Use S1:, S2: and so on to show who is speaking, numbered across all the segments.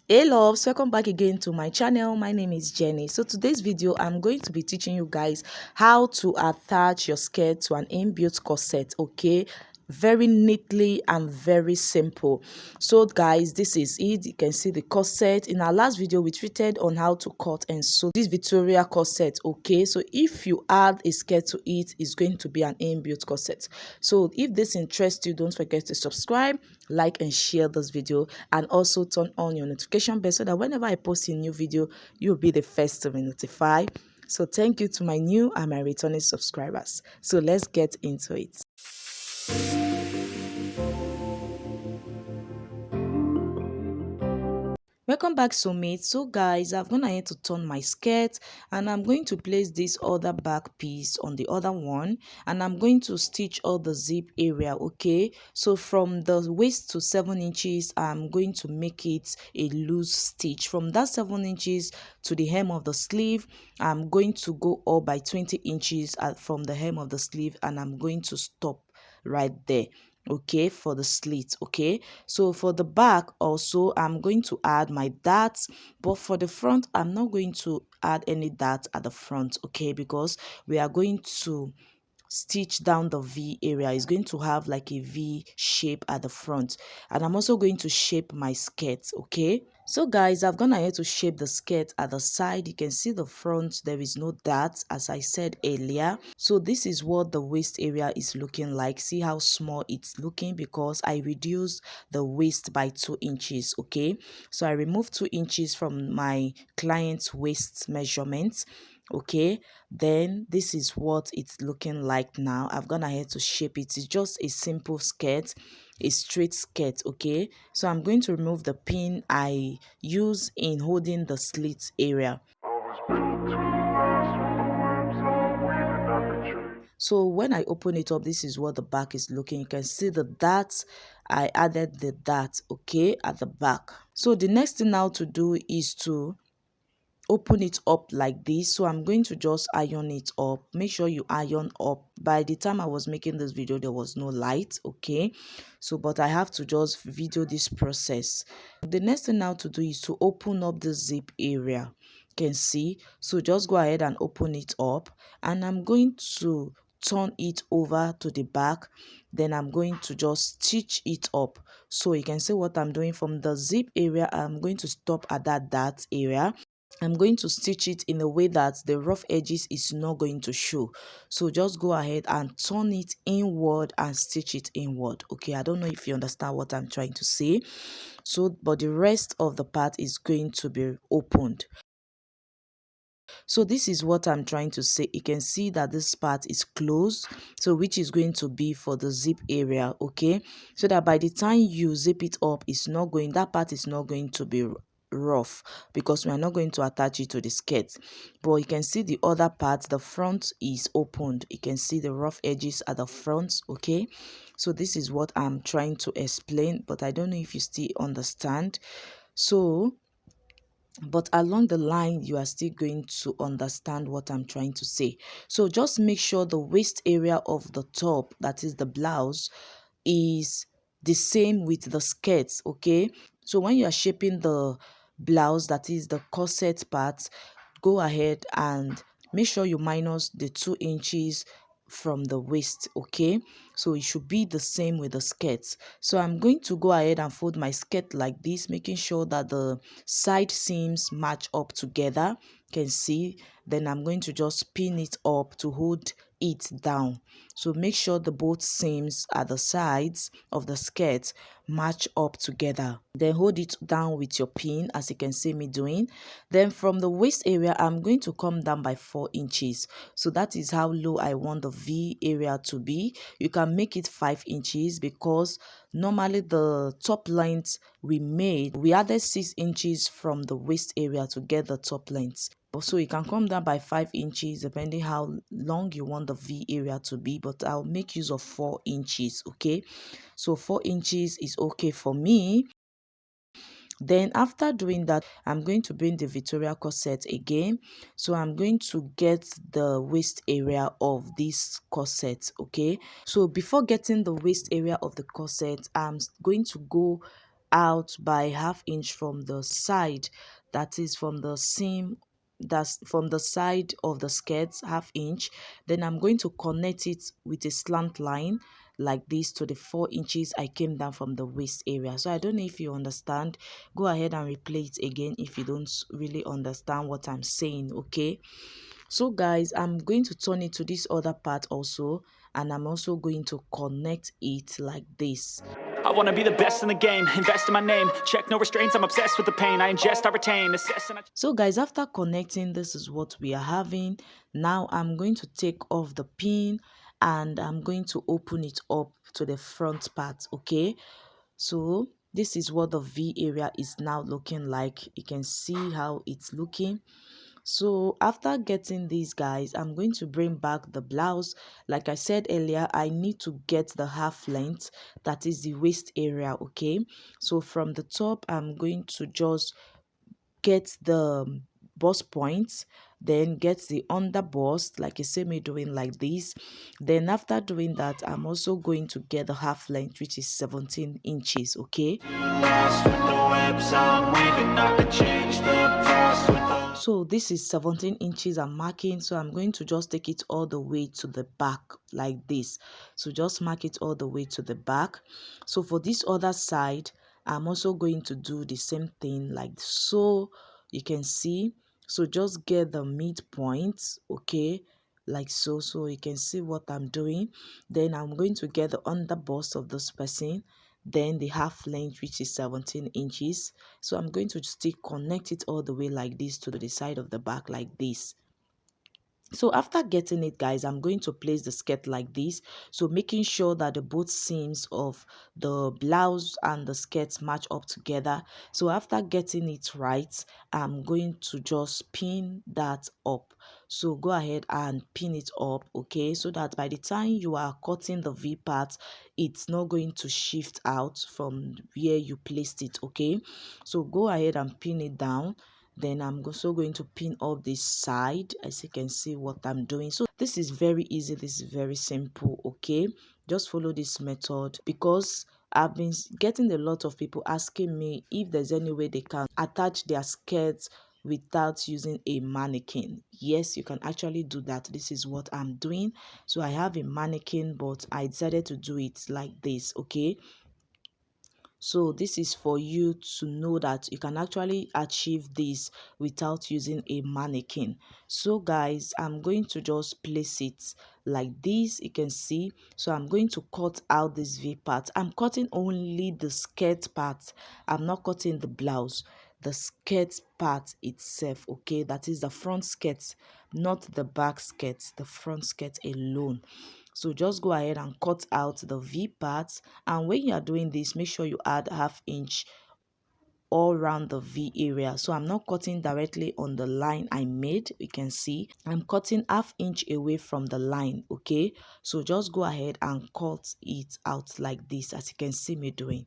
S1: Hey loves, welcome back again to my channel. My name is Jenny. So today's video I'm going to be teaching you guys how to attach your skirt to an inbuilt corset. Okay, very neatly and very simple. So guys, this is it. You can see the corset. In our last video we treated on how to cut and sew this Victoria corset. Okay, so if you add a skirt to it, it's going to be an inbuilt corset. So if this interests you, don't forget to subscribe, like and share this video, and also turn on your notification bell so that whenever I post a new video, you'll be the first to be notified. So thank you to my new and my returning subscribers. So let's get into it. Welcome back, soulmates. So guys, I've gone ahead to turn my skirt, and I'm going to place this other back piece on the other one, and I'm going to stitch all the zip area. Okay, so from the waist to 7 inches, I'm going to make it a loose stitch. From that 7 inches to the hem of the sleeve, I'm going to go up by 20 inches from the hem of the sleeve, and I'm going to stop right there. Okay, for the slit. Okay, so for the back also I'm going to add my darts, but for the front I'm not going to add any darts at the front. Okay, because we are going to stitch down the V area. Is going to have like a V shape at the front, and I'm also going to shape my skirt. Okay, so guys, I've gone ahead to shape the skirt at the side. You can see the front, there is no dart as I said earlier. So this is what the waist area is looking like. See how small it's looking because I reduced the waist by 2 inches. Okay, so I removed 2 inches from my client's waist measurements. Okay, then this is what it's looking like now. I've gone ahead to shape it. It's just a simple skirt, a straight skirt. Okay, so I'm going to remove the pin I use in holding the slit area. So when I open it up, this is what the back is looking. You can see the darts. I added the dart, okay, at the back. So the next thing now to do is to open it up like this. So I'm going to just iron it up. Make sure you iron up. By the time I was making this video, there was no light. Okay, so but I have to just video this process. The next thing now to do is to open up the zip area. You can see, so just go ahead and open it up, and I'm going to turn it over to the back. Then I'm going to just stitch it up. So you can see what I'm doing. From the zip area, I'm going to stop at that dart area. I'm going to stitch it in a way that the rough edges is not going to show. So just go ahead and turn it inward and stitch it inward. Okay, I don't know if you understand what I'm trying to say. So but the rest of the part is going to be opened. So this is what I'm trying to say. You can see that this part is closed, so which is going to be for the zip area. Okay, so that by the time you zip it up, it's not going, that part is not going to be rough because we are not going to attach it to the skirt. But you can see the other part, the front is opened. You can see the rough edges at the front. Okay, so this is what I'm trying to explain, but I don't know if you still understand. So but along the line you are still going to understand what I'm trying to say. So just make sure the waist area of the top, that is the blouse, is the same with the skirts. Okay, so when you are shaping the blouse, that is the corset part, go ahead and make sure you minus the 2 inches from the waist. Okay, so it should be the same with the skirts. So I'm going to go ahead and fold my skirt like this, making sure that the side seams match up together. You can see, then I'm going to just pin it up to hold it down. So make sure the both seams at the sides of the skirt match up together. Then hold it down with your pin, as you can see me doing. Then from the waist area, I'm going to come down by 4 inches. So that is how low I want the V area to be. You can make it 5 inches because normally the top length we added 6 inches from the waist area to get the top length. So you can come down by 5 inches depending how long you want the V area to be, but I'll make use of 4 inches. Okay, so 4 inches is okay for me. Then after doing that, I'm going to bring the Victoria corset again. So I'm going to get the waist area of this corset. Okay, so before getting the waist area of the corset, I'm going to go out by 1/2 inch from the side, that is from the seam, that's from the side of the skirt, 1/2 inch. Then I'm going to connect it with a slant line like this to the 4 inches I came down from the waist area. So I don't know if you understand. Go ahead and replay it again if you don't really understand what I'm saying, okay? So guys, I'm going to turn it to this other part also, and I'm also going to connect it like this.
S2: I want to be the best in the game, invest in my name, check no restraints, I'm obsessed with the pain, I ingest, I retain, assess and I...
S1: So guys, after connecting, this is what we are having. Now I'm going to take off the pin and I'm going to open it up to the front part, okay? So this is what the V area is now looking like. You can see how it's looking. So after getting these guys, I'm going to bring back the blouse. Like I said earlier, I need to get the half length, that is the waist area, okay? So from the top, I'm going to just get the bust points, then get the under bust, like you see me doing like this. Then after doing that, I'm also going to get the half length, which is 17 inches, okay? So this is 17 inches I'm marking, so I'm going to just take it all the way to the back like this. So just mark it all the way to the back. So for this other side, I'm also going to do the same thing like so. You can see, so just get the midpoint, okay, like so. So you can see what I'm doing. Then I'm going to get the under bust of this person, then the half length, which is 17 inches. So I'm going to still connect it all the way like this to the side of the back like this. So after getting it, guys, I'm going to place the skirt like this, so making sure that the both seams of the blouse and the skirt match up together. So after getting it right, I'm going to just pin that up. So go ahead and pin it up, okay, so that by the time you are cutting the V part, it's not going to shift out from where you placed it, okay? So go ahead and pin it down. Then I'm also going to pin up this side, as you can see what I'm doing. So this is very easy, this is very simple, okay? Just follow this method, because I've been getting a lot of people asking me if there's any way they can attach their skirts without using a mannequin. Yes, you can actually do that. This is what I'm doing. So I have a mannequin, but I decided to do it like this, okay? So this is for you to know that you can actually achieve this without using a mannequin. So guys, I'm going to just place it like this. You can see. So I'm going to cut out this V part. I'm cutting only the skirt part. I'm not cutting the blouse. The skirt part itself, okay? That is the front skirt, not the back skirt, the front skirt alone. So just go ahead and cut out the V parts, and when you are doing this, make sure you add 1/2 inch all around the V area. So I'm not cutting directly on the line I made. You can see I'm cutting 1/2 inch away from the line, okay? So just go ahead and cut it out like this, as you can see me doing.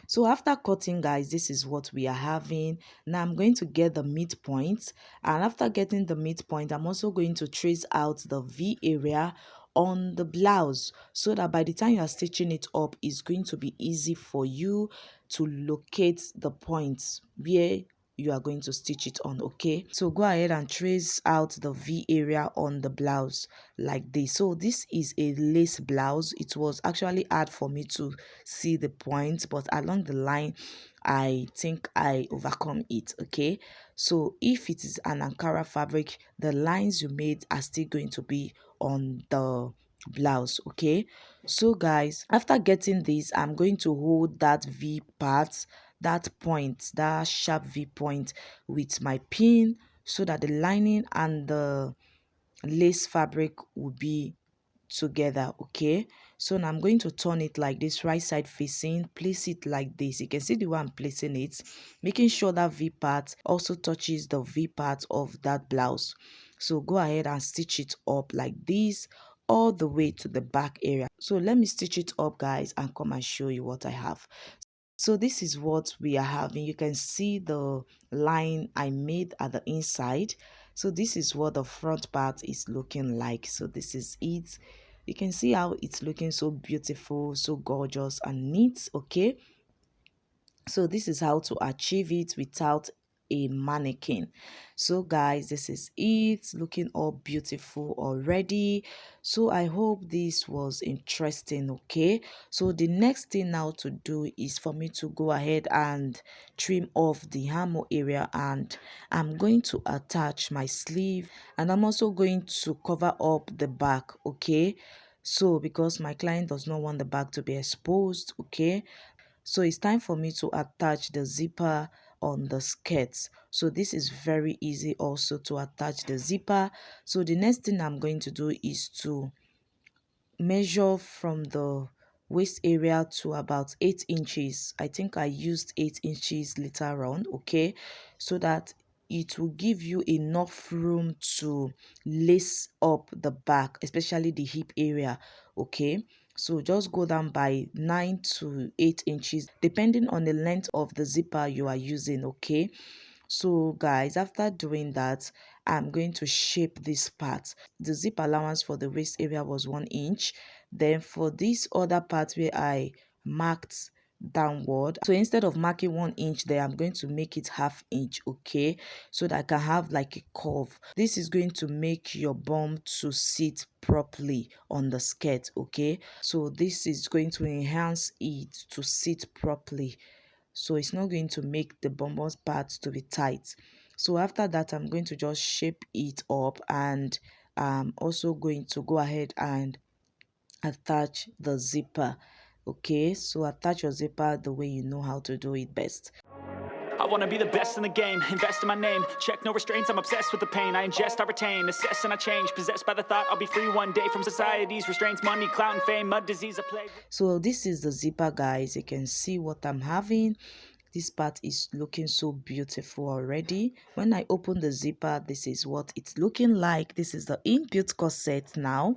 S1: So after cutting, guys, this is what we are having. Now I'm going to get the midpoint, and after getting the midpoint, I'm also going to trace out the V area on the blouse, so that by the time you are stitching it up, it's going to be easy for you to locate the points where you are going to stitch it on, okay? So go ahead and trace out the V area on the blouse like this. So this is a lace blouse. It was actually hard for me to see the points, but along the line I think I overcome it, okay? So if it is an Ankara fabric, the lines you made are still going to be on the blouse, okay? So guys, after getting this, I'm going to hold that V part, that point, that sharp V point, with my pin, so that the lining and the lace fabric will be together, okay? So now I'm going to turn it like this, right side facing, place it like this. You can see the way I'm placing it, making sure that V part also touches the V part of that blouse. So go ahead and stitch it up like this all the way to the back area. So let me stitch it up, guys, and come and show you what I have. So this is what we are having. You can see the line I made at the inside. So this is what the front part is looking like. So this is it. You can see how it's looking so beautiful, so gorgeous and neat. Okay, so this is how to achieve it without a mannequin. So guys, this is it, looking all beautiful already. So I hope this was interesting. Okay, so the next thing now to do is for me to go ahead and trim off the armhole area, and I'm going to attach my sleeve, and I'm also going to cover up the back. Okay, so because my client does not want the back to be exposed. Okay, so it's time for me to attach the zipper on the skirts. So this is very easy also to attach the zipper. So the next thing I'm going to do is to measure from the waist area to about 8 inches. I think I used 8 inches later on. Okay, so that it will give you enough room to lace up the back, especially the hip area. Okay, so just go down by 9 to 8 inches depending on the length of the zipper you are using. Okay, so guys, after doing that, I'm going to shape this part. The zip allowance for the waist area was 1 inch. Then for this other part where I marked downward, so instead of marking 1 inch there, I'm going to make it ½ inch. Okay, so that I can have like a curve. This is going to make your bum to sit properly on the skirt. Okay, so this is going to enhance it to sit properly, so it's not going to make the bum part to be tight. So after that, I'm going to just shape it up, and I'm also going to go ahead and attach the zipper. Okay, so attach your zipper the way you know how to do it best.
S2: I wanna be the best in the game, invest in my name. Check no restraints, I'm obsessed with the pain. I ingest, I retain, assess and I change. Possessed by the thought I'll be free one day from society's restraints. Money, clout and fame, mud, disease, a plague.
S1: So this is the zipper, guys. You can see what I'm having. This part is looking so beautiful already. When I open the zipper, this is what it's looking like. This is the inbuilt corset now.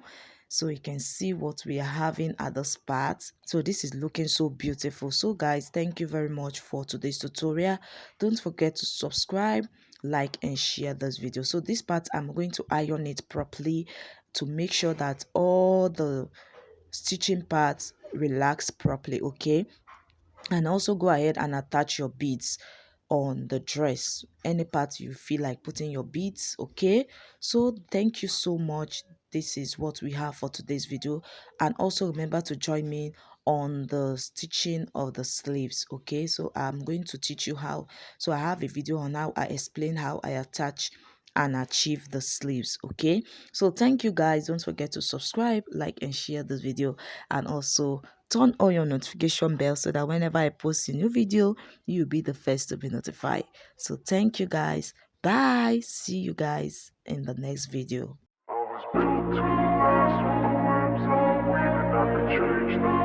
S1: So you can see what we are having at this part. So this is looking so beautiful. So guys, thank you very much for today's tutorial. Don't forget to subscribe, like and share this video. So this part, I'm going to iron it properly to make sure that all the stitching parts relax properly. Okay, and also go ahead and attach your beads on the dress, any part you feel like putting your beads. Okay, so thank you so much. This is what we have for today's video, and also remember to join me on the stitching of the sleeves. Okay, so I'm going to teach you how. So I have a video on how I explain how I attach and achieve the sleeves. Okay, so thank you guys. Don't forget to subscribe, like and share this video, and also turn on your notification bell so that whenever I post a new video, you'll be the first to be notified. So thank you guys. Bye. See you guys in the next video. I was built to last, with the webs I'm weaving, I could change them.